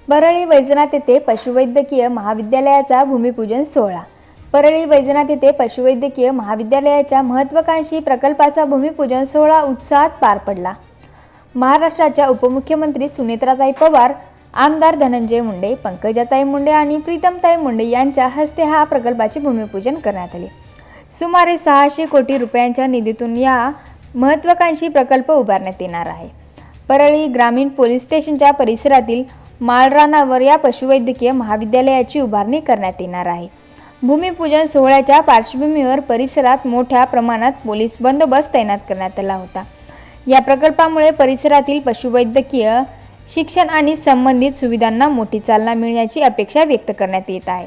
परळी वैजनाथ येथे पशुवैद्यकीय महाविद्यालयाचा भूमिपूजन सोहळा. परळी वैजनाथ येथे पशुवैद्यकीय महाविद्यालयाच्या महत्त्वाकांक्षी प्रकल्पाचा भूमिपूजन सोहळा उत्साहात पार पडला. महाराष्ट्राच्या उपमुख्यमंत्री सुनेत्राताई पवार, आमदार धनंजय मुंडे, पंकजाताई मुंडे आणि प्रीतमताई मुंडे यांच्या हस्ते हा प्रकल्पाचे भूमिपूजन करण्यात आले. सुमारे 600 कोटी रुपयांच्या निधीतून या महत्त्वाकांक्षी प्रकल्प उभारण्यात येणार आहे. परळी ग्रामीण पोलीस स्टेशनच्या परिसरातील माळरानावर या पशुवैद्यकीय महाविद्यालयाची उभारणी करण्यात येणार आहे. भूमिपूजन सोहळ्याच्या पार्श्वभूमीवर परिसरात मोठ्या प्रमाणात पोलीस बंदोबस्त तैनात करण्यात आला होता. या प्रकल्पामुळे परिसरातील पशुवैद्यकीय शिक्षण आणि संबंधित सुविधांना मोठी चालना मिळण्याची अपेक्षा व्यक्त करण्यात येत आहे.